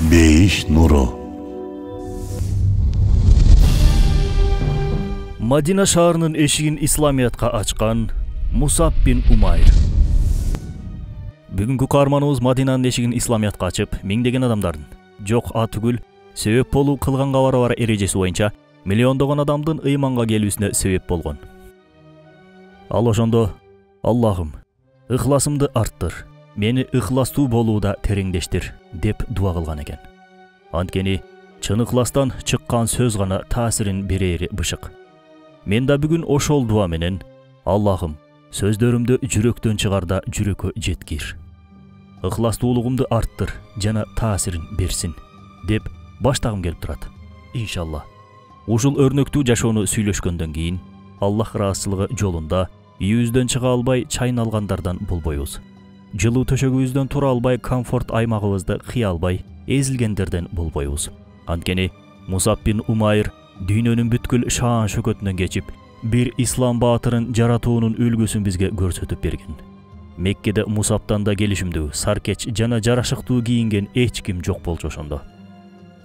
Бейиш нуру. Мадина шаарынын эшигин исламиятка ачкан Мусаб бин Умайр. Бүгүнкү каарманыбыз Мадинанын эшигин исламиятка ачып, миңдеген адамдардын жок атүгүл себеп болуу кылган кабары бар эрежеси боюнча миллиондогон адамдын ыйманга келүүсүнө себеп болгон. Ал ошондо: Аллахым, ыхласымды арттыр, мени ыхластуу болууда тереңдештир деп дуа кылган экен. Анткени чын ыхластан чыккан сөз гана таасирин берери бышык. Мен да бүгүн ошол дуа менен: Аллахым, сөздөрүмдү жүрөктөн чыгарда жүрөккө жеткир. Ыхластуулугумду арттыр жана таасирин берсин деп баштагым келип турат. Иншалла. Ушул өрнөктүү жашоону сүйлөшкөндөн кийин Аллах ыраазычылыгы жолунда үйүбүздөн чыга албай чайналгандардан болбойбуз. Жылуу төшөгүбүздөн тура албай комфорт аймагыбызды кыя албай эзилгендерден болбойбуз. Анткени Мусаб бин Умайр дүйнөнүн бүткүл шаан шөкөтүнөн кечип, бир ислам баатырын жаратуунун үлгүсүн бизге көрсөтүп берген. Меккеде Мусабтан да келишимдүү, саркеч жана жарашыктуу кийинген эч ким жок болчу ошондо.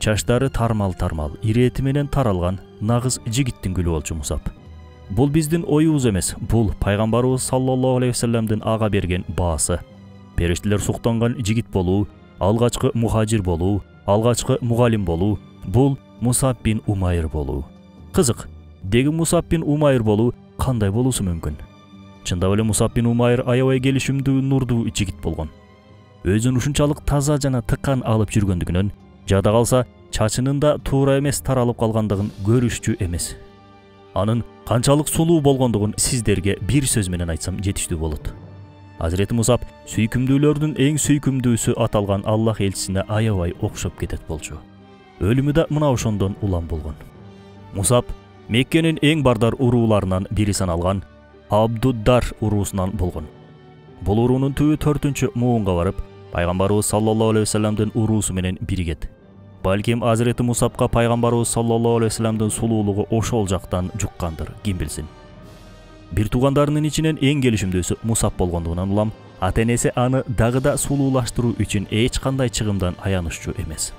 Чачтары тармал-тармал, ирети менен таралган нагыз жигиттин гүлү болчу Мусаб. Бул биздин оюбуз эмес, бул пайгамбарыбыз саллаллаху алейхи вассаламдын ага берген баасы. Периштелер суктанган жигит болуу, алгачкы мухажир болуу, алгачкы мугалим болуу, бул Мусаб бин Умайр болуу. Кызык, деги Мусаб бин Умайр болуу кандай болуусу мүмкүн? Чындап эле Мусаб бин Умайр аябай келишимдүү, нурдуу жигит болгон. Өзүн ушунчалык таза жана тыкан алып жүргөндүгүнөн, жада калса чачынын да туура эмес таралып калгандыгын көрүшчү эмес. Анын канчалык сулуу болгондугун сиздерге бир сөз менен айтсам жетиштүү болот. Азирети Мусаб сүйкүмдүүлөрдүн эң сүйкүмдүүсү аталган Аллах элчисине аябай окшоп кетет болчу. Өлүмү да мына ошондон улам болгон. Мусаб Меккенин эң бардар урууларынан бири саналган Абдуддар уруусунан болгон. Бул уруунун түбү 4-чү муунга барып, пайгамбарыбыз саллаллаху алейхи вассаламдын уруусу менен биригет. Балким Азирети Мусабка пайгамбарыбыз саллаллаху алейхи вассаламдын сулуулугу ошол жактан жуккандыр, ким билсин. Бир туугандарынын ичинен эң келишимдүүсү Мусаб болгондугунан улам, ата-энеси аны дагы да сулуулаштыруу үчүн эч кандай чыгымдан аянышчу эмес.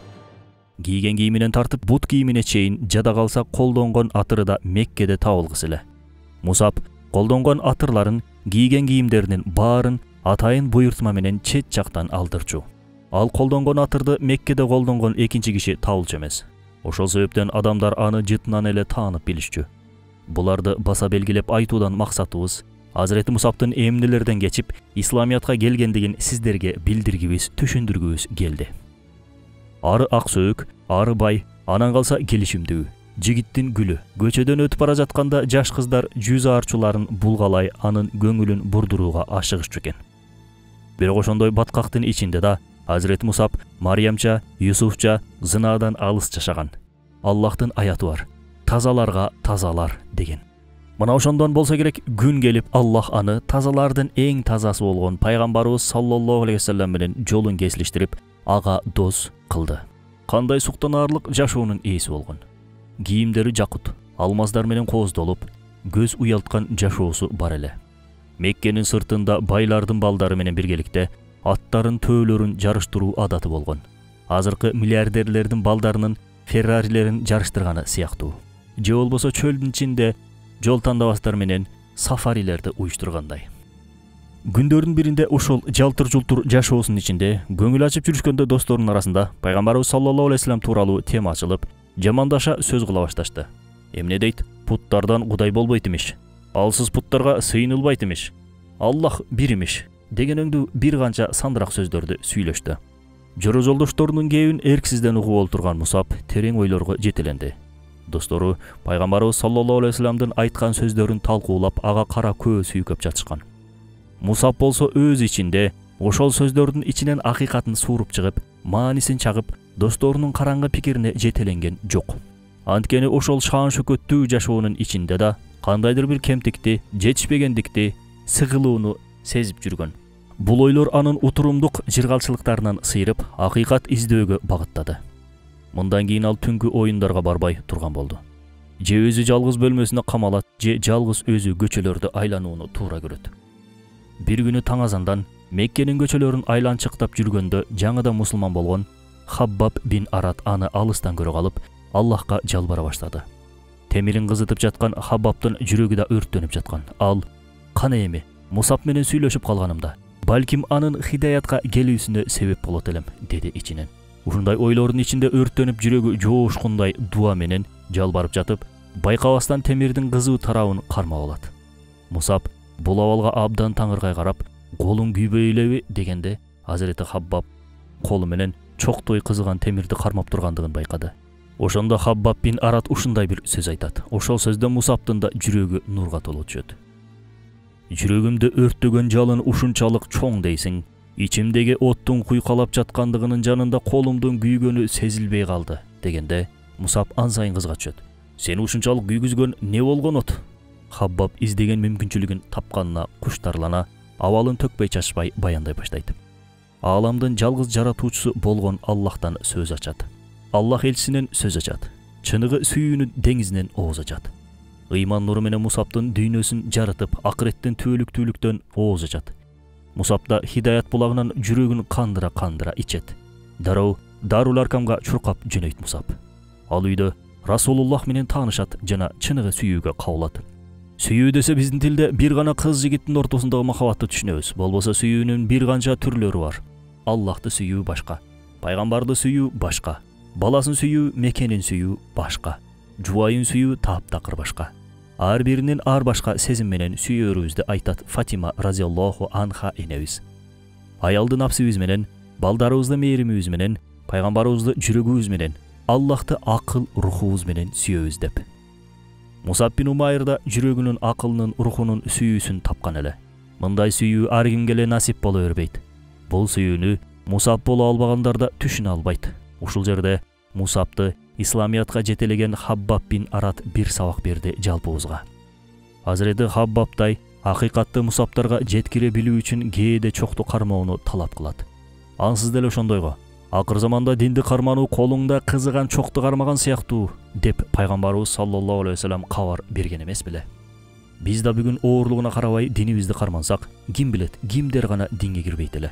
Кийген кийиминен тартып бут кийимине чейин жада калса колдонгон атыры да Меккеде табылгыс эле. Мусаб колдонгон атырларын, кийген кийимдеринин баарын атайын буйртма менен чет жактан алдырчу. Ал колдонгон атырды Меккеде колдонгон экинчи киши табылчу эмес. Ошол себептен адамдар аны жытынан эле таанып билишчү. Буларды баса белгилеп айтуудан максатыбыз Азирети Мусабтын эмнелерден кечип исламиятка келгендигин сиздерге билдиргибиз, түшүндүргүбүз келди. Ары ак сөөк, ары бай, анан калса келишимдүү, жигиттин гүлү. Көчөдөн өтүп бара жатканда жаш кыздар жүз арчуларын булгалай анын көңүлүн бурдурууга ашыгышчу экен. Бирок ошондой баткактын ичинде да Азирети Мусаб Мариямча, Юсуфча зынаадан алыс жашаган. Аллахтын аяты бар: тазаларга тазалар деген. Мына ошондон болсо керек, күн келип Аллах аны тазалардын эң тазасы болгон пайгамбарыбыз саллаллаху алейхи вассалам менен жолун кесилиштирип, ага дос кылды. Кандай суктанаарлык жашоонун ээси болгон. Кийимдери жакут, алмаздар менен кооздолуп, көз уялткан жашоосу бар эле. Меккенин сыртында байлардын балдары менен биргеликте аттарын төөлөрүн жарыштыруу адаты болгон. Азыркы миллиардерлердин балдарынын Феррарилерин жарыштырганы сыяктуу. Же болбосо чөлдүн ичинде жол тандабастар менен сафарилерди уюштургандай. Күндөрдүн биринде ошол жалтыр-жултур жашоосунун ичинде көңүл ачып жүрүшкөндө досторунун арасында пайгамбарыбыз саллаллаху алейхи вассалам тууралуу тема ачылып, жамандаша сөз кыла башташты. Эмне дейт? Путтардан кудай болбойт имиш. Алсыз путтарга сыйынылбайт имиш. Аллах бир имиш деген өңдүү бир канча сандырак сөздөрдү сүйлөштү. Жора жолдошторунун кебин эрксизден угуп олтурган Мусаб терең ойлорго жетеленди. Достору пайгамбарыбыз саллаллаху алейхи вассаламдын айткан сөздөрүн талкуулап, ага кара көз сүйкөп жатышкан. Мусаб болсо өз ичинде ошол сөздөрдүн ичинен акыйкатын сууруп чыгып, маанисин чагып, досторунун караңгы пикирине жетеленген жок. Анткени ошол шаан шөкөттүү жашоонун ичинде да кандайдыр бир кемтикти, жетишпегендикти, сыгылууну сезип жүргөн. Бул ойлор анын утурумдук жыргалчылыктарынан сыйрып, акыйкат издөөгө багыттады. Мындан кийин ал түнкү оюндарга барбай турган болду. Же өзү жалгыз бөлмөсүнө камалат, же жалгыз өзү көчөлөрдү айланууну туура көрөт. Бир күнү таң азандан Меккенин көчөлөрүн айланчыктап жүргөндө жаңыда мусулман болгон Хаббаб бин Арат аны алыстан көрө калып, Аллахка жалбара баштады. Темирин кызытып жаткан Хаббабдын жүрөгү да өрттөнүп жаткан. Ал: "Кана эми Мусап менен сүйлөшүп калганымда, балким анын хидаятка келүүсүнө себеп болот элем", деди ичинен. Ушундай ойлордун ичинде өрттөнүп жүрөгү жоошкундай дуа менен жалбарып жатып, байкабастан темирдин кызуу тарабын кармап алат. Мусап бул абалга абдан таңыркай карап, "Колуң күйбөй элеби?" дегенде, Азирети Хаббаб колу менен чоктой кызыган темирди кармап тургандыгын байкады. Ошондо Хаббаб бин Арат ушундай бир сөз айтат. Ошол сөздө Мусаптын да жүрөгү нурга толуп түшөт. "Жүрөгүмдү өрттөгөн жалын ушунчалык чоң дейсиң. Ичимдеги оттун куйкалап жаткандыгынын жанында колумдун күйгөнү сезилбей калды", дегенде Мусап ан сайын кызга түшөт. "Сени ушунчалык күйгүзгөн не болгон от?" Хаббаб издеген мүмкүнчүлүгүн тапканына куштарлана, абалын төкпөй чачпай баяндай баштайт. Ааламдын жалгыз жаратуучусу болгон Аллахтан сөз ачат. Аллах элчисинен сөз ачат. Чыныгы сүйүүнүн деңизинен ооз ачат. Ыйман нуру менен Мусаптын дүйнөсүн жарытып, акыреттин түбөлүктүүлүктөн ооз ачат. Мусапта хидаят булагынан жүрөгүн кандыра ичет. Дароо Дарул Аркамга чуркап жөнөйт Мусап. Ал үйдө Расулуллах менен таанышат жана чыныгы сүйүүгө кабылат. Сүйүү десе биздин тилде бир гана кыз жигиттин ортосундагы махабатты түшүнөбүз. Болбосо сүйүүнүн бир канча түрлөрү бар. Аллахты сүйүү башка, пайгамбарды сүйүү башка, баласын сүйүү, мекенин сүйүү башка, жубайын сүйүү таптакыр башка. Ар биринин ар башка сезим менен сүйөөрүбүздү айтат Фатима разияллаху анха энебиз. Аялды напсыбыз менен, балдарыбызды мээримибиз менен, пайгамбарыбызды жүрөгүбүз менен, Аллахты акыл рухубуз менен сүйөбүз деп. Мусаб бин Умайр да жүрөгүнүн, акылынын, рухунун сүйүүсүн тапкан эле. Мындай сүйүү ар кимге эле насип боло бербейт. Бул сүйүүнү Мусаб боло албагандар да түшүнө албайт. Ушул жерде Мусабты исламиятка жетелеген Хаббаб бин Арат бир сабак берди жалпыбызга. Азирети Хаббабтай акыйкатты Мусабтарга жеткире билүү үчүн кээде чокту кармоону талап кылат. Ансыз деле ошондойго: "Акыр заманда динди кармануу колуңда кызыган чокту кармаган сыяктуу", деп пайгамбарыбыз саллаллаху алейхи вассалам кабар берген эмес беле? Биз да бүгүн оорлугуна карабай динибизди кармансак, ким билет, кимдер гана динге кирбейт эле.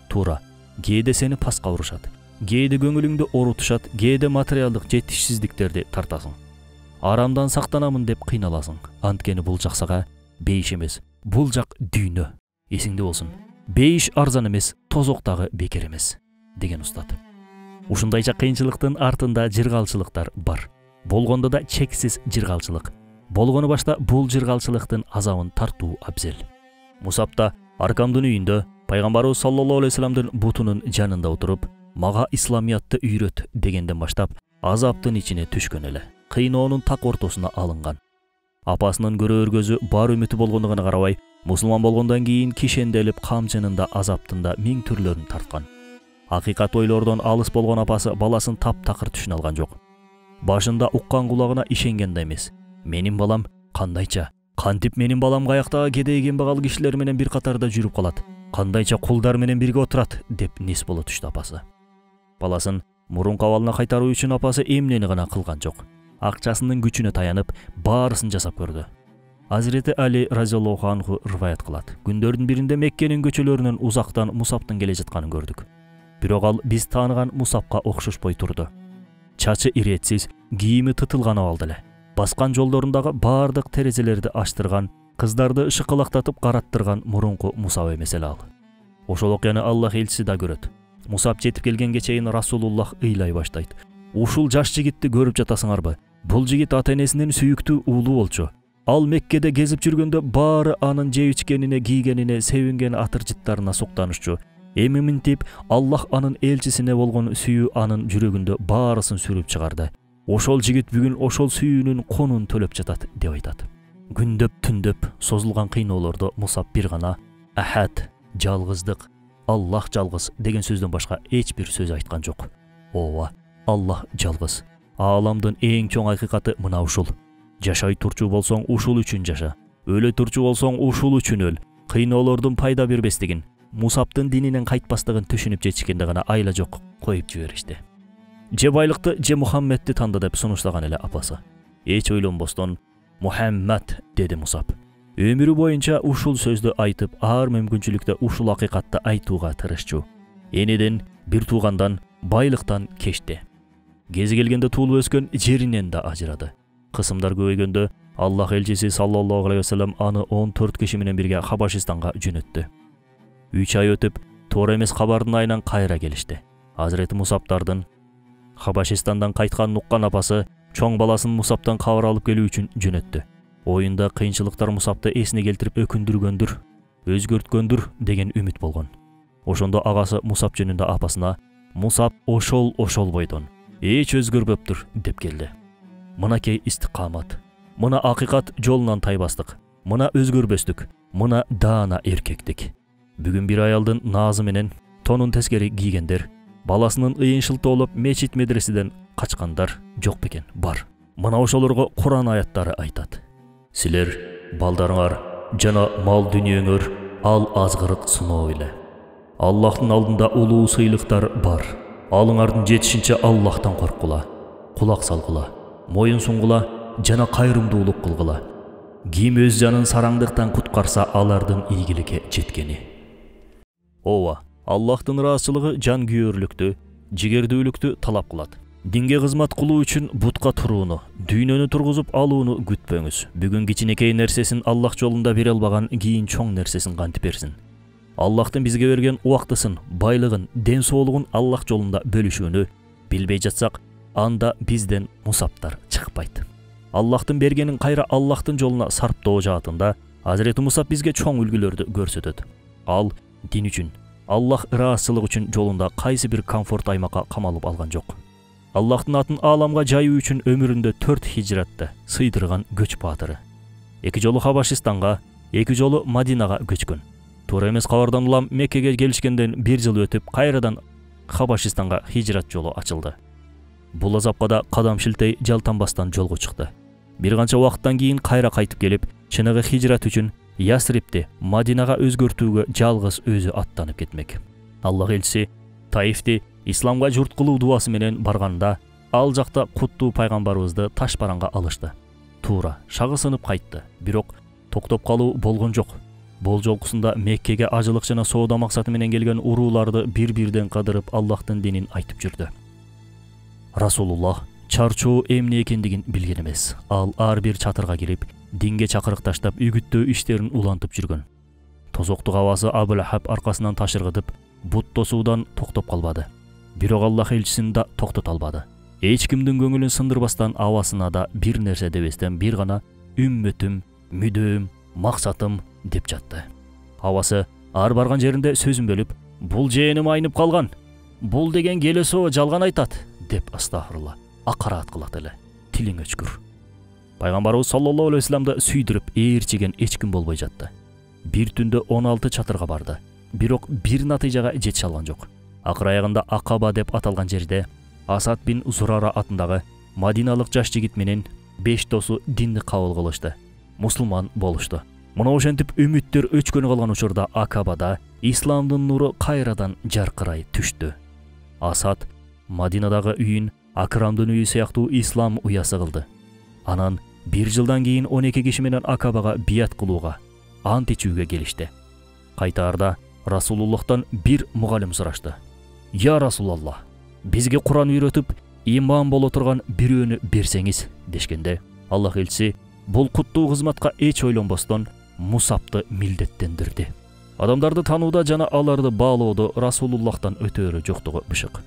Туура, кээде сени паска урушат, кээде көңүлүңдү оорутушат, кээде материалдык жетишсиздиктерди тартасың. Арамдан сактанамын деп кыйналасың. Анткени бул жаксага бейиш эмес, бул жак дүйнө. Эсиңде болсун. Бейиш арзан эмес, тозок дагы бекер эмес, деген устат. Ушундайча кыйынчылыктын артында жыргалчылыктар бар. Болгондо да чексиз жыргалчылык. Болгону башта бул жыргалчылыктын азабын тартуу абзел. Мусабта Аркамдын үйүндө пайгамбарыбыз саллаллаху алейхи вассаламдын бутунун жанында отуруп, "Мага исламиятты үйрөт" дегенден баштап азаптын ичине түшкөн эле. Кыйноонун так ортосуна алынган. Апасынын көрөөр көзү бар үмүтү болгондугуна карабай, мусулман болгондон кийин кишенделип камчынында, азаптында миң түрлөрүн тарткан. Акыйкат ойлордон алыс болгон апасы баласын таптакыр түшүнө алган жок. Башында уккан кулагына ишенген да эмес. "Менин балам кандайча? Кантип менин балам каяктагы кедей кембагал кишилер менен бир катарда жүрүп калат? Кандайча кулдар менен бирге отурат?" деп нес боло түштү апасы. Баласын мурунку абалына кайтаруу үчүн апасы эмнени гана кылган жок. Акчасынын күчүнө таянып, баарысын жасап көрдү. Азирети Али разияллаху анху риваят кылат. "Күндөрдүн биринде Меккенин көчөлөрүнөн узактан Мусаптын келе жатканын көрдүк. Бирок ал биз тааныган Мусапка окшошпой турду. Чачы иретсиз, кийими тытылган абалда эле. Баскан жолдорундагы баардык терезелерди ачтырган, кыздарды шыкылактатып караттырган мурунку Мусап эмес эле ал. Ошол окуяны Аллах элчиси да көрөт. Мусап жетип келгенге чейин Расулуллах ыйлай баштайт. Ушул жаш жигитти көрүп жатасыңарбы? Бул жигит ата-энесинин сүйүктүү уулу болчу. Ал Меккеде кезип жүргөндө баары анын жеп ичкенине, кийгенине, себинген атыр-жыттарына суктанышчу. Эми минтип Аллах анын элчисине болгон сүйүү анын жүрөгүндө баарысын сүрүп чыгарды. Ошол жигит бүгүн ошол сүйүүнүн конун төлөп жатат деп айтат. Күндөп түндөп созулган кыйноолордо Мусап бир гана "Ахад", жалгыздык, Аллах жалгыз деген сөздөн башка эч бир сөз айткан жок. Ооба, Аллах жалгыз. Ааламдын эң чоң акыйкаты мына ушул. Жашай турчу болсоң ушул үчүн жаша. Өлө турчу болсоң ушул үчүн өл. Кыйноолордун пайда бербестигин, Мусаптын дининен кайтпастыгын түшүнүп жетишкенде гана айла жок коюп жиберишти. Же байлыкты, же Мухаммедти танда деп сунуштаган эле апасы. Эч ойлонбостон "Мухаммад" деди Мусап. Өмүрү боюнча ушул сөздү айтып, ар мүмкүнчүлүктө ушул акыйкатты айтууга тырышчу. Энеден, бир туугандан, байлыктан кечти. Кези келгенде туулуп өскөн жеринен да ажырады. Кысымдар көбөйгөндө Аллах элчиси саллаллаху алейхи вассалам аны 14 киши менен бирге Хабашистанга жөнөттү. 3 ай өтүп, туура эмес кабардын айынан кайра келишти. Азирети Мусаптардын Хабашистандан кайтканын уккан апасы чоң баласын Мусаптан кабар алып келүү үчүн жөнөттү. Оюнда кыйынчылыктар Мусапты эсине келтирип өкүндүргөндүр, өзгөрткөндүр деген үмүт болгон. Ошондо агасы Мусап жөнүндө апасына «Мусап ошол бойдон эч өзгөрбөптүр» деп келди. Мынакей истикамат, мына акыйкат жолунан тайбастык, мына өзгөрбөстүк, мына даана эркектик. Бүгүн бир аялдын наазы менен тонун тескери кийгендер, баласынын ыйыншылтып мечит медреседен качкандар жок бекен, бар. Мына ошолорго Куран аяттары айтат. Силер балдарыңар жана мал дүниеңөр ал азгырык сыноо эле. Аллахтын алдында улуу сыйлыктар бар. Алыңардын жетишинче Аллахтан коркула, кулак салгыла, моюн сунгула жана кайрымдуулук кылгыла. Ким өз жанын сараңдыктан куткарса, алардын ийгиликке жеткени. Ооба, Аллахтын ыраазычылыгы жан күйөрлүктү, жигердүүлүктү талап кылат. Динге кызмат кылуу үчүн бутка турууну, дүйнөнү тургузуп алууну күтпөңүз. Бүгүн кичинекей нерсесин Аллах жолунда бере албаган кийин чоң нерсесин кантип берсин. Аллахтын бизге берген убактысын, байлыгын, ден соолугун Аллах жолунда бөлүшүүнү билбей жатсак, анда бизден Мусаптар чыкпайт. Аллахтын бергенин кайра Аллахтын жолуна сарптоо жаатында Азирети Мусап бизге чоң үлгүлөрдү көрсөтөт. Ал дин үчүн, Аллах ыраазычылык үчүн жолунда кайсы бир комфорт аймакка камалып алган жок. Аллахтын атын ааламга жайуу үчүн өмүрүндө 4 хижратты сыйдырган көч баатыры. 2 жолу Хабашистанга, 2 жолу Мадинага көчкөн. Туура эмес кабардан улам Меккеге келишкенден 1 жыл өтүп, кайрадан Хабашистанга хижрат жолу ачылды. Бул азапка да кадам шилтей жалтанбастан жолго чыкты. Бир канча убакыттан кийин кайра кайтып келип, чыныгы хижрат үчүн Ясрибти Мадинага өзгөртүүгө жалгыз өзү аттанып кетмек. Аллах элчиси Таифти исламга журт кылуу дуасы менен барганда, ал жакта куттуу пайгамбарыбызды таш бараңга алышты. Туура шагы сынып кайтты, бирок токтоп калуу болгон жок. Бул жолкусунда Меккеге ажылык жана соода максаты менен келген урууларды бир-бирден кадырып Аллахтын динин айтып жүрдү. Расулуллах чарчоо эмне экендигин билген эмес. Ал ар бир чатырга кирип, динге чакырык таштап, үгүттөө иштерин улантып жүргөн. Тозоктук абасы Абул-Ахаб аркасынан ташыргытып, бут тосуудан токтоп калбады. Бирок Аллах элчисин да токтото албады. Эч кимдин көңүлүн сындырбастан абасына да бир нерсе дебестен бир гана үммөтүм, мүдөм, максатым деп жатты. Абасы ар барган жеринде сөзүн бөлүп, бул жээним айнып калган, бул деген келесоо жалган айтат деп астагфирулла акарат кылат эле. Тилиң өчкүр. Пайгамбарыбыз саллаллаху алейхи вассаламды сүйдүрүп ээрчиген эч ким болбой жатты. Бир түндө 16 чатырга барды, бирок бир натыйжага жете алган жок. Акыр аягында Акаба деп аталган жерде Асад бин Зурара атындагы Мадиналык жаш жигит менен 5 досу динди кабыл кылышты. Мусулман болушту. Мына ошентип үмүттөр өчкөнү калган учурда Акабада исламдын нуру кайрадан жаркырай түштү. Асад Мадинадагы үйүн Акрамдын үйү сыяктуу ислам уясы кылды. Анан 1 жылдан кийин 12 киши менен Акабага бият кылууга, ант ичүүгө келишти. Кайтаарда Расулуллахтан бир мугалим сурашты. Я Расулаллах, бизге Куран үйрөтүп, иман боло турган бирөөнү берсеңиз дешкенде, Аллах элчиси бул куттуу кызматка эч ойлонбостон Мусапты милдеттендирди. Адамдарды танууда жана аларды баалоодо Расулуллахтан өтөөрү жоктугу бышык.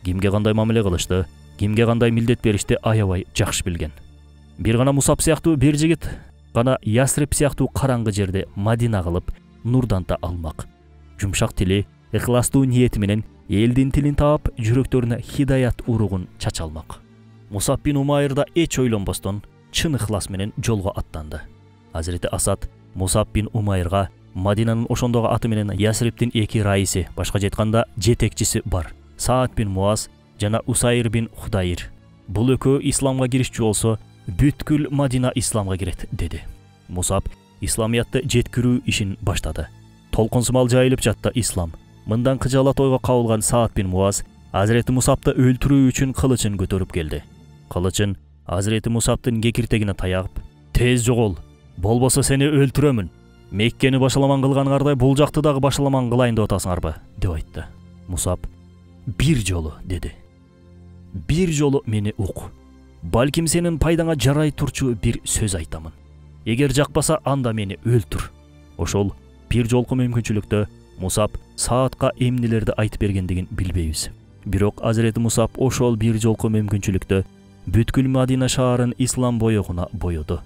Кимге кандай мамиле кылышты, кимге кандай милдет беришти аябай жакшы билген. Бир гана Мусап сыяктуу бир жигит гана Ясриб сыяктуу караңгы жерде Мадина кылып нурданта алмак. Жумшак тили, ыхластуу ниети менен элдин тилин таап, жүрөктөрүнө хидаят уругун чачалмак. Мусап бин Умайр да эч ойлонбостон чын ыхлас менен жолго аттанды. Азирети Асад Мусап бин Умайрга Мадинанын ошондогу аты менен Ясриптин 2 раиси, башка жетканда жетекчиси бар. Саад бин Муаз жана Усайр бин Худайр. Бул экөө исламга киришчү болсо, бүткүл Мадина исламга кирет деди. Мусап исламиятты жеткирүү ишин баштады. Толкунсумал жайылып жатты ислам. Мындан кыжалат ойго кабылган Саад бин Муаз Азирети Мусапты өлтүрүү үчүн кылычын көтөрүп келди. Кылычын Азирети Мусаптын кекиртегине таягып, "Тез жогол, болбосо сени өлтүрөмүн. Меккени башаламан кылганыңардай бул жакты дагы башаламан кылайын деп атасыңарбы?" деп айтты. Мусап: bir жолу dedi. Bir жолу meni ук. Балким сенин пайдаңа жарай турчу bir сөз айтамын. Эгер жакпаса, анда мени өлтүр. Ошол bir жолку мүмкүнчүлүктө Мусаб Саадка эмнелерди айтып бергендигин билбейбиз. Бирок Азирети Мусаб ошол bir жолку мүмкүнчүлүктө бүткүл Мадина шаарын ислам боёгуна боёду.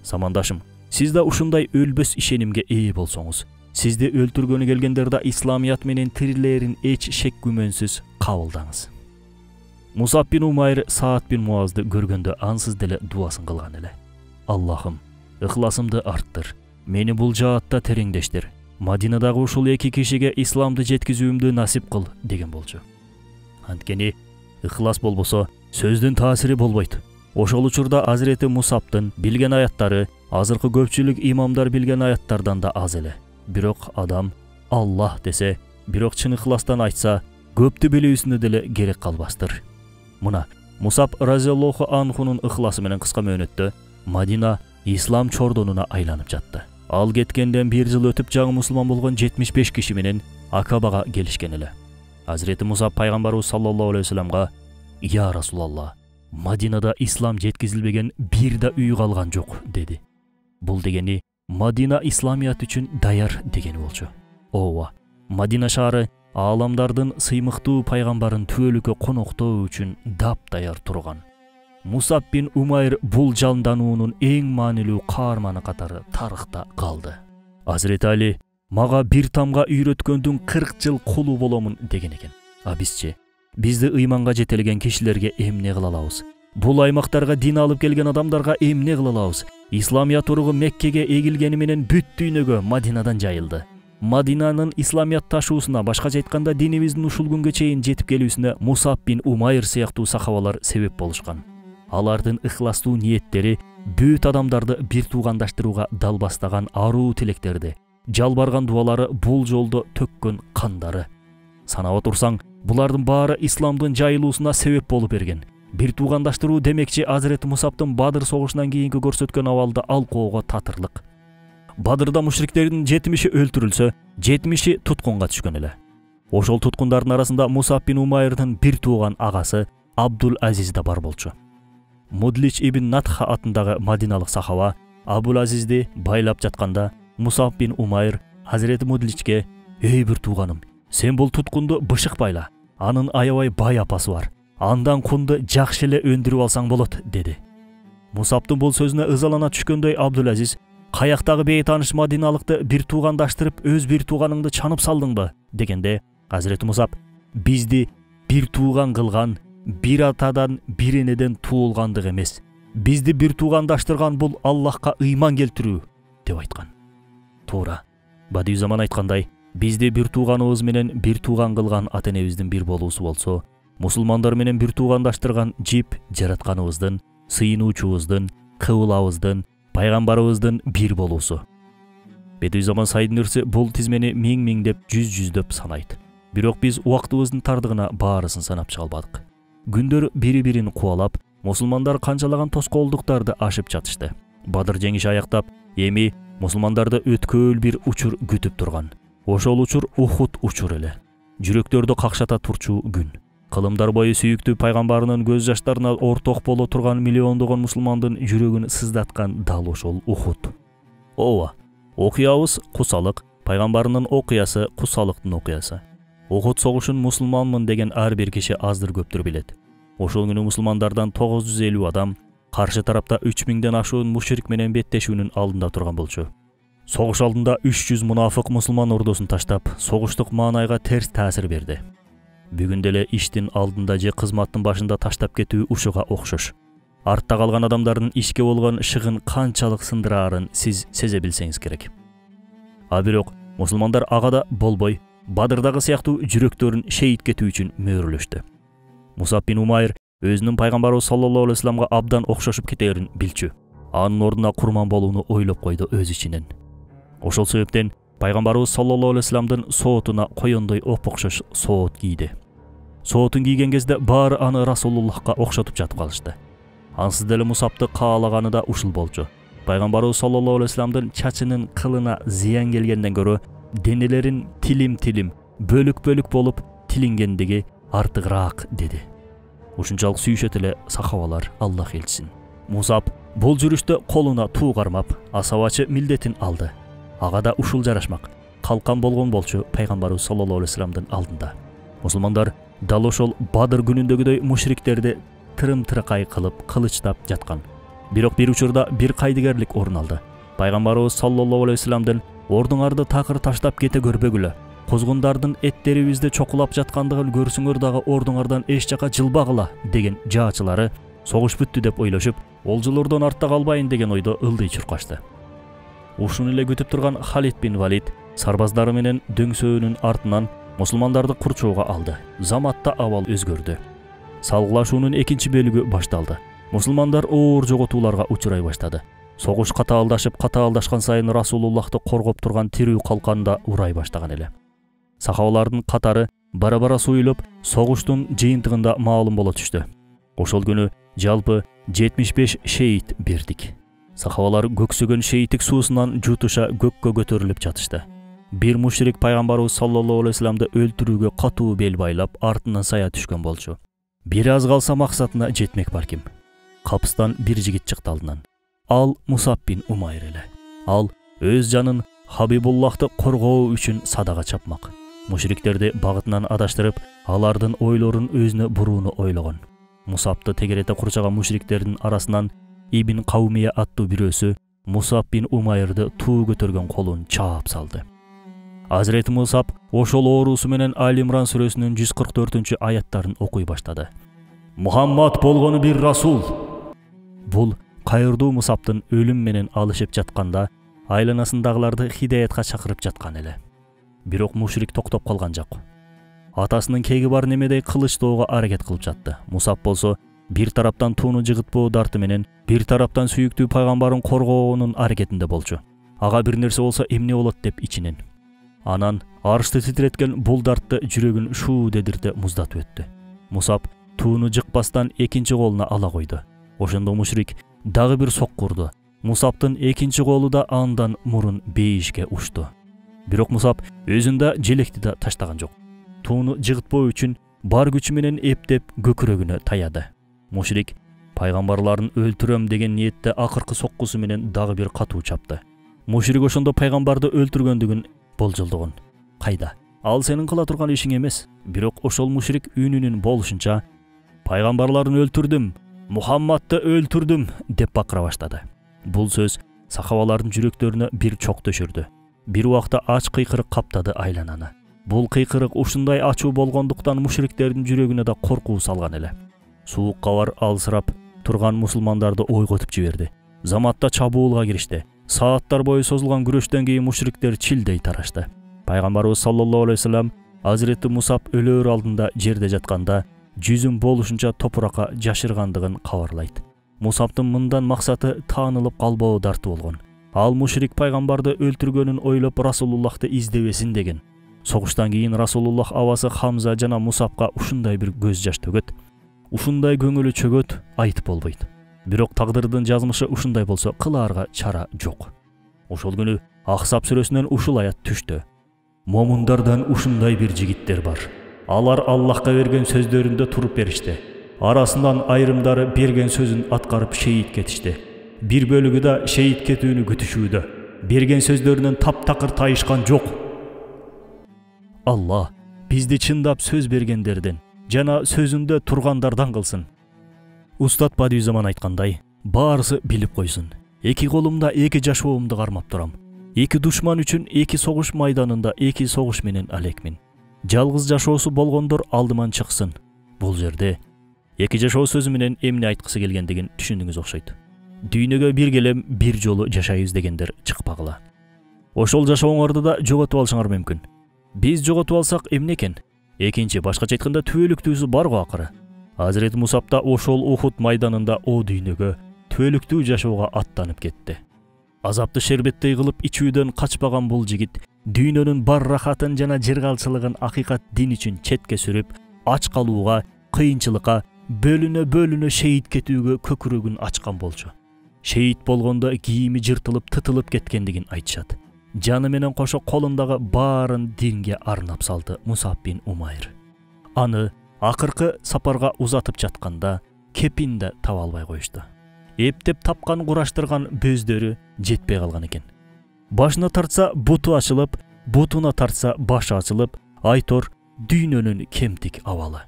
Самандашым, сиз да ушундай өлбөс ишенимге ээ болсоңуз, сизди өлтүргөнү келгендер да исламият менен тирилерин эч шек күмөнсүз кабылдаңыз. Мусаб бин Умайр Саад бин Муазды көргөндө ансыз деле дуасын кылган эле. Аллахым, ыхласымды арттыр, мени бул жаатта тереңдештир. Мадинадагы ушул эки кишиге исламды жеткизүүмдү насип кыл деген болчу. Анткени ыхлас болбосо сөздүн таасири болбойт. Ошол учурда Азирети Мусабтын билген аяттары азыркы көпчүлүк имамдар билген аяттардан да аз эле. Бирок адам Аллах десе, бирок чын ыхластан айтса, көптү билүүсүнө деле керек калбастыр. Мына Мусаб разияллаху анхунун ыхласы менен кыска мөөнөттө Мадина ислам чордонуна айланып жатты. Ал кеткенден bir жыл өтүп жаңы мусулман болгон 75 киши менен Акабага келишкен эле. Азирети Мусаб пайгамбарыбыз саллаллаху алейхи вассаламга: "Я Расулалла, Мадинада ислам жеткизилбеген бир да үй калган жок" деди. Бул дегени Мадина исламият үчүн даяр дегени болчу. Ооба, Мадина шаары ааламдардын сыймыктуу пайгамбарын түбөлүккө коноктоо үчүн даяр турган. Мусаб бин Умайр бул жалдануунун эң маанилүү каарманы катары тарыхта калды. Азирети Али мага бир тамга үйрөткөндүн 40 жыл кулу боломун деген экен. А бизчи, бизди ыйманга жетелеген кишилерге эмне кыла алабыз? Бул аймактарга дин алып келген адамдарга эмне кыла алабыз? Исламият уругу Меккеге эгилгени менен бүт дүйнөгө Мадинадан жайылды. Мадинанын исламият ташуусуна, башкача айтканда динибиздин ушул күнгө чейин жетип келүүсүнө Мусаб бин Умайр сыяктуу сахабалар себеп болушкан. Алардын ыхластуу ниеттери бүт адамдарды бир туугандаштырууга далбастаган аруу тилектерди, жалбарган дуалары бул жолдо төккөн кандары. Санап отурсаң, булардын баары исламдын жайылуусуна себеп болуп берген. Бир туугандаштыруу демекчи Азирети Мусабтын Бадыр согушунан кийинки көрсөткөн абалды алкоого татырлык. Бадырда мушриктердин 70-и өлтүрүлсө, 70-и туткунга түшкөн эле. Ошол туткундардын арасында Мусаб бин Умайрдын бир тууган агасы Абдул Азиз да бар болчу. Мудлич ибн Натха атындагы мадиналык сахаба Абул Азизди байлап жатканда Мусаб бин Умайр Hazreti Mudlichке: "Ey bir тууганым, сен бул туткунду бышык байла. Анын аябай бай апасы бар. Андан кунду жакшы эле өндүрүп алсаң болот" деди. Мусабтын бул сөзүнө ызалана түшкөндөй Абдул Азиз: "Каяктагы бейтаныш мадиналыкты бир туугандаштырып, өз бир тууганыңды чанып салдыңбы?" дегенде Hazreti Мусаб: "Бизди бир тууган кылган бир атадан бир энеден туулгандык эмес. Бизди бир туугандаштырган бул Аллахка ыйман келтирүү" деп айткан. Туура. Бадий заман айткандай, бизди бир тууганыбыз менен бир тууган кылган ата-энебиздин бир болуусу болсо, мусулмандар менен бир туугандаштырган жип жаратканыбыздын, сыйынуучубуздун, кыбылабыздын, пайгамбарыбыздын бир болуусу. Бедүй заман Сайдын Нурси бул тизмени миң-миңдеп, жүз-жүздөп санайт. Бирок биз убактыбыздын тардыгына баарысын санап чыга албадык. Күндөр бири-бирин кубалап, мусулмандар канчалаган тоскоолдуктарды ашып жатышты. Бадыр жеңиши аяктап, эми мусулмандарды өткөөл бир учур күтүп турган. Ошол учур Ухуд учуру эле. Жүрөктөрдү какшата турчу күн. Кылымдар бою сүйүктүү пайгамбарынын көз жаштарына орток боло турган миллиондогон мусулмандын жүрөгүн сыздаткан дал ошол Ухуд. Ооба, окуябыз кусалык, пайгамбарынын окуясы кусалыктын окуясы. Ухуд согушун мусулманмын деген ар бир киши аздыр көптүр билет. Ошол күнү мусулмандардан 950 адам каршы тарапта 3000ден ашуун мушрик менен беттешүүнүн алдында турган болчу. Согуш алдында 300 мунафык мусулман ордосун таштап, согуштук маанайга терс таасир берди. Бүгүн деле иштин алдында же кызматтын башында таштап кетүү ушуга окшош. Артта калган адамдардын ишке болгон шыгын канчалык сындыраарын сиз сезе билсеңиз керек. А бирок мусулмандар ага да болбой, Бадырдагы сыяктуу жүрөктөрүн шейит кетүү үчүн мөөрөлөштү. Мусаб бин Умайр өзүнүн пайгамбарыбыз саллаллаху алейхи вассаламга абдан окшошуп кетерин билчү. Анын ордуна курман болууну ойлоп койду өз ичинен. Ошол себептен пайгамбарыбыз саллаллаху алейхи вассаламдын соотуна коёндой окшош соот кийди. Соотун кийген кезде баары аны Расулуллахка окшотуп жатып калышты. Ансыз деле Мусабты каалаганы да ушул болчу. Пайгамбарыбыз саллаллаху алейхи вассаламдын чачынын кылына зыян келгенден көрө денелерин тилим-тилим, бөлүк-бөлүк болуп тилингендиги артыгыраак деди. Ушунчалык сүйүшөт эле сахабалар Аллах элчисин. Мусаб бул жүрүштө колуна туу кармап, асабачы милдетин алды. Ага да ушул жарашмак. Калкан болгон болчу пайгамбарыбыз саллаллаху алейхи вассаламдын алдында. Мусулмандар дал ошол Бадыр күнүндөгүдөй мушриктерди тырым-тыракай кылып кылычтап жаткан. Бирок бир учурда бир кайдыгерлик орун алды. Пайгамбарыбыз саллаллаху алейхи вассаламдын ордуңарды такыр таштап кете көрбөгүлө. Козгундардын эттерибизди чокулап жаткандыгын көрсүңөр дагы ордуңардан эч жака жылбагыла деген жаачылары согуш бүттү деп ойлошуп, олжолордон артта калбайын деген ойдо ылдый чуркашты. Ушуну эле күтүп турган Халид бин Валид сарбаздары менен дөңсөөнүн артынан мусулмандарды курчоого алды. Заматта абал өзгөрдү. Салгылашуунун экинчи бөлүгү башталды. Мусулмандар оор жоготууларга учурай баштады. Согуш катаалдашкан сайын Расулуллахты коргоп турган тирүү калканда урай баштаган эле. Сахабалардын катары бара-бара суюлуп, согуштун жыйынтыгында маалым боло түштү. Ошол күнү жалпы 75 шейит бердик. Сахабалар көксөгөн шейиттик суусунан жутуша көккө көтөрүлүп жатышты. Бир мушрик пайгамбарыбыз саллаллаху алейхи вассаламды өлтүрүүгө катуу бел байлап, артынан сая түшкөн болчу. Бир аз калса максатына жетмек балким. Капыстан бир жигит чыкты алдынан. Ал Мусаб бин Умайр эле. Ал өз жанын Хабибуллахты коргоо үчүн садага чапмак. Мушриктерди багытынан адаштырып, алардын ойлорун өзүнө бурууну ойлогон. Мусабты тегерете курчаган мушриктердин арасынан Ибн Каумия аттуу бирөөсү Мусаб бин Умайрды туу көтөргөн колун чаап салды. Азирети Мусаб ошол оорусу менен Али-Имран сүрөсүнүн 144-аяттарын окуй баштады. Мухаммад болгону бир расул. Бул кайырдуу Мусабтын өлүм менен алышып жатканда айланасындагыларды хидаятка чакырып жаткан эле. Бирок мушрик токтоп калган жок. Атасынын кеги бар немедей кылычтоого аракет кылып жатты. Мусаб болсо бир тараптан тууну жыгытпоо дарты менен, бир тараптан сүйүктүү пайгамбарын коргоонун аракетинде болчу. Ага бир нерсе болсо эмне болот деп ичинен. Анан арышты титиреткен бул дартты жүрөгүн шуу дедирте муздатып өттү. Мусаб тууну жыкпастан экинчи колуна ала койду. Ошондо мушрик дагы бир сокку урду. Мусабтын экинчи колу да андан мурун бейишке ушту. Бирок Мусаб өзүндө желекти да таштаган жок. Тууну жыгытпоо үчүн бар күчү менен эптеп көкүрөгүнө таяды. Мушрик пайгамбарларын өлтүрөм деген ниетте акыркы соккусу менен дагы бир катуу чапты. Мушрик ошондо пайгамбарды өлтүргөндүгүн болжолдогон. Кайда? Ал сенин кыла турган ишиң эмес. Бирок ошол мушрик үнүнүн болушунча пайгамбарларын өлтүрдүм, Мухаммадты өлтүрдүм деп бакыра баштады. Бул сөз сахабалардын жүрөктөрүнө бир чок төшүрдү. Бир убакта ач кыйкырык каптады айлананы. Бул кыйкырык ушундай ачуу болгондуктан мушриктердин жүрөгүнө да коркуу салган эле. Суук кабар алсырап турган мусулмандарды ойготуп жиберди. Заматта чабуулга киришти. Сааттар бою созулган күрөштөн кийин мушриктер чилдей тарашты. Пайгамбарыбыз саллаллаху алейхи вассалам Азирети Мусаб өлөр алдында жерде жатканда жүзүн болушунча топуракка жашыргандыгын кабарлайт. Мусабтын мындан максаты таанылып калбоо дарты болгон. Ал мушрик пайгамбарды өлтүргөнүн ойлоп Расулуллахты издебесин деген. Согуштан кийин Расулуллах абасы Хамза жана Мусабка ушундай бир көз жаш төгөт, ушундай көңүлү чөгөт айтып болбойт. Бирок тагдырдын жазмышы ушундай болсо кылаарга чара жок. Ошол күнү Ахсап сүрөсүнөн ушул аят түштү. Момундардан ушундай бир жигиттер бар. Алар Аллахка берген сөздөрүндө туруп беришти. Арасынан айрымдары берген сөзүн аткарып шейит кетишти. Бир бөлүгү да шейит кетүүнү күтүшүүдө. Берген сөздөрүнөн таптакыр тайышкан жок. Алла бизди чындап сөз бергендерден жана сөзүндө тургандардан кылсын. Устат Бадиузаман айткандай, баарысы билип койсун. Эки колумда эки жашоомду кармап турам. Эки душман үчүн эки согуш майданында эки согуш менен алекмин. Жалгыз жашоосу болгондор алдыман чыксын. Бул жерде эки жашоо сөзү менен эмне айткысы келгендигин түшүндүңүз окшойт. Дүйнөгө бир келем, бир жолу жашайбыз дегендер чыкпагыла. Ошол жашооңорду да жоготуп алышыңар мүмкүн. Биз жоготуп алсак эмне экен? Экинчи башкача айтканда түбөлүктүүсү бар го акыры. Азирет Мусаб да ошол Ухуд майданында о дүйнөгө түбөлүктүү жашоого аттанып кетти. Азапты шербеттей кылып ичүүдөн качпаган бул жигит дүйнөнүн бар рахатын жана жыргалчылыгын акыйкат дин үчүн четке сүрүп, ач калууга, кыйынчылыкка, бөлүнө шейит кетүүгө көкүрөгүн ачкан болчу. Шейит болгондо кийими жыртылып, тытылып кеткендигин айтышат. Жаны менен кошо колундагы баарын динге арнап салды Мусаб бин Умайр. Аны Акыркы сапарга узатып жатканда кепин да таба албай коюшту. Эптеп тапкан кураштырган бөздөрү жетпей калган экен. Башына тартса буту ачылып, бутуна тартса башы ачылып, айтор дүйнөнүн кемтик абалы.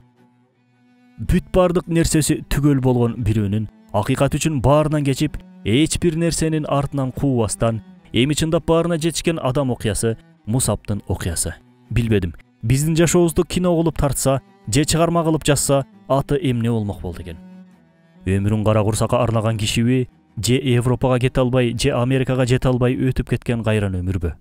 Бүт бардык нерсеси түгөл болгон бирөөнүн акыйкат үчүн баарынан кечип, эч бир нерсенин артынан куубастан, эми чындап баарына жетишкен адам окуясы Мусабтын окуясы. Билбедим, биздин жашообузду кино кылып тартса, же чыгарма кылып жазса, аты эмне болмок болду экен. Өмүрүн кара курсакка арнаган кишиби, же Европага кете албай, же Америкага жете албай өтүп кеткен кайран өмүрбү?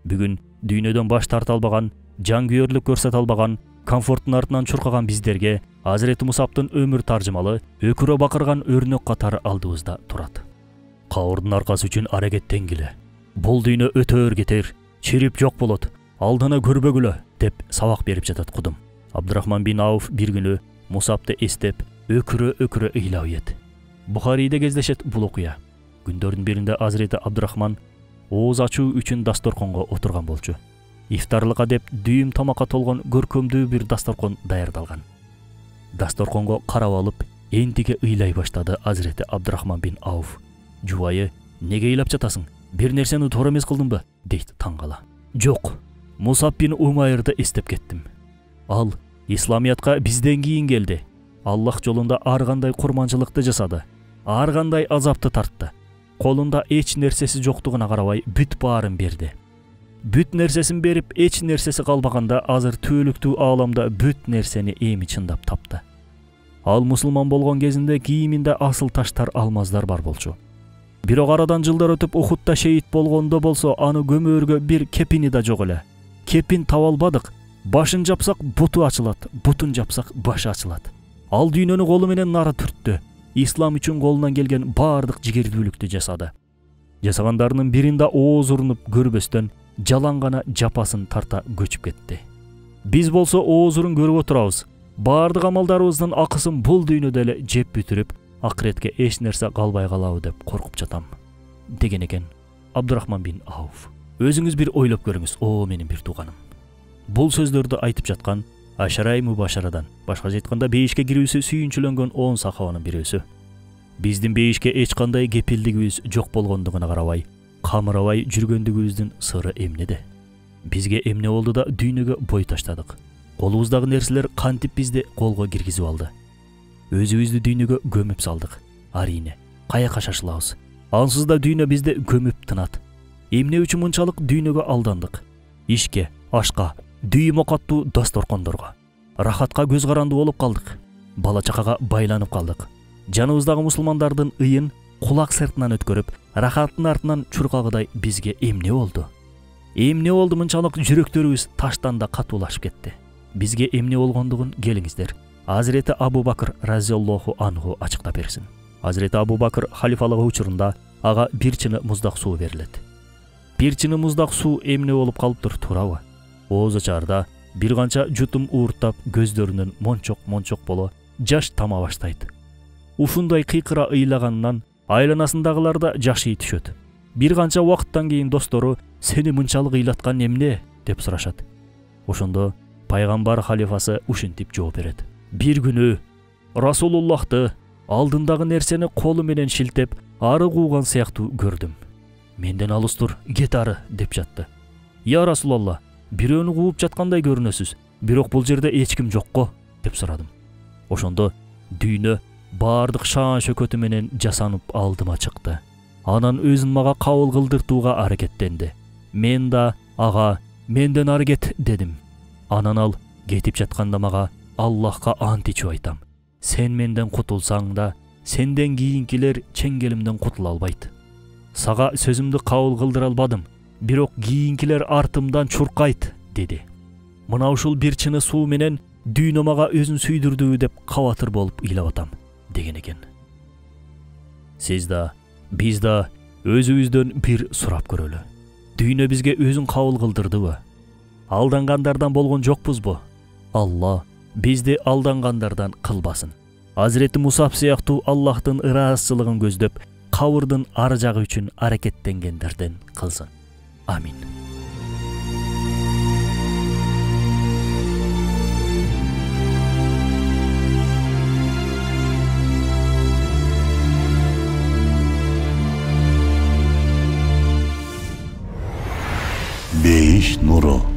Бүгүн дүйнөдөн баш тарта албаган, жангүйөрлүк көрсөтө албаган, комфорттун артынан чуркаган биздерге Азирети Мусабтын өмүр таржымалы өкүрө бакырган өрнөк катары алдыбызда турат. Кауырдун аркасы үчүн аракеттенгиле. Бул дүйнө өтөр кетер, чирип жок болот. Алдына көрбөгүлө деп сабак берип жатат Кудум. Абдурахман бин Ауф бир күнү Мусабты эстеп, өкүрө ыйлап ийет. Бухарийде кездешет бул окуя. Күндөрдүн биринде Азирети Абдурахман ооз ачуу үчүн дасторконго отурган болчу. Ифтарлыкка деп дүйүм тамакка толгон көркөмдүү бир дасторкон даярдалган. Дасторконго карап алып, энтиге ыйлай баштады Азирети Абдурахман бин Ауф. Жубайы, неге ыйлап жатасың? Бир нерсени туура эмес кылдыңбы? Дейт таңгала. Жок, Мусаб бин Умайрды эстеп кеттим. Ал исламиятка бизден кийин келди. Аллах жолунда ар кандай курманчылыкты жасады, ар кандай азапты тартты. Колунда эч нерсеси жоктугуна карабай бүт баарын берди. Бүт нерсесин берип, эч нерсеси калбаганда азыр түбөлүктүү ааламда бүт нерсени эми чындап тапты. Ал мусулман болгон кезинде кийиминде асыл таштар, алмаздар бар болчу. Бирок арадан жылдар өтүп Ухудта шейит болгондо болсо, аны көмөөргө бир кепини да жок эле. Кепин таба албадык. Башын жапсак буту ачылат, бутун жапсак башы ачылат. Ал дүйнөнү колу менен нары түрттү. Ислам үчүн колунан келген бардык жигердүүлүктү жасады. Жасагандарынын биринде ооз урунуп көрбөстөн жалаң гана жапасын тарта көчүп кетти. Биз болсо ооз урун көрүп отурабыз. Бардык амалдарыбыздын акысын бул дүйнөдө эле жеп бүтүрүп, акыретке эч нерсе калбай калабы деп коркуп жатам, деген экен Абдурахман бин Ауф. Өзүңүз бир ойлоп көрүңүз, о менин бир тууганым. Бул сөздөрдү айтып жаткан Ашарай Мубашарадан, башкача айтканда бейишке кирүүсү сүйүнчүлөнгөн 10 сахабанын бирөөсү. Биздин бейишке эч кандай кепилдигибиз жок болгондугуна карабай, камырабай жүргөндүгүбүздүн сыры эмнеде? Бизге эмне болду да дүйнөгө бой таштадык? Колубуздагы нерселер кантип бизди колго киргизип алды? Өзүбүздү дүйнөгө көмүп салдык. Арине, каяка шашылабыз? Ансыз да дүйнө бизди көмүп тынат. Эмне үчүн мынчалык дүйнөгө алдандык? Ишке, ашка, дүйүм окаттуу дасторкондорго, рахатка көз каранды болуп калдык. Бала чакага байланып калдык. Жаныбыздагы мусулмандардын ыйын кулак сыртынан өткөрүп, рахаттын артынан чуркагыдай бизге эмне болду? Эмне болду мынчалык жүрөктөрүбүз таштан да катуулашып кетти? Бизге эмне болгондугун келиңиздер Азирети Абу Бакр разияллаху анху ачыктап берсин. Азирети Абу Бакр халифалыгы учурунда ага бир чыны муздак суу берилет. Бир чыны муздак суу эмне болуп калыптыр, туурабы? Ооз ачаарда бир канча жутум ууртап, көздөрүнөн мончок боло жаш тама баштайт. Ушундай кыйкыра ыйлаганынан айланасындагыларда жашый түшөт. Бир канча убакыттан кийин достору сени мынчалык ыйлаткан эмне деп сурашат. Ошондо пайгамбар халифасы ушинтип жооп берет. Бир күнү Расулуллахты алдындагы нерсени колу менен шилтеп, ары кууган сыяктуу көрдүм. Менден алыс тур, кет ары деп жатты. Я Расулалла, бирөөнү кууп жаткандай көрүнөсүз, бирок бул жерде эч ким жокко деп сурадым. Ошондо дүйнө бардык шаан шөкөтү менен жасанып алдыма чыкты. Анан өзүн мага кабыл кылдыртууга аракеттенди. Мен да ага менден ары кет дедим. Анан ал кетип жатканда мага Аллахка ант ичип айтам. Сен менден кутулсаң да, сенден кийинкилер чеңгелимден кутула албайт. Сага сөзүмдү кабыл кылдыра албадым, бирок кийинкилер артымдан чуркайт деди. Мына ушул бир чыны суу менен дүйнө мага өзүн сүйдүрдү деп кабатыр болуп ыйлап атам, деген экен. Сиз да, биз да өзүбүздөн бир сурап көрөлү. Дүйнө бизге өзүн кабыл кылдырдыбы? Алдангандардан болгон жокпузбу? Алла бизди алдангандардан кылбасын. Азирети Мусаб сыяктуу Аллахтын ыраазычылыгын көздөп, кабырдын ар жагы үчүн аракеттенгендерден кылсын. Амин. Бейиш нуру.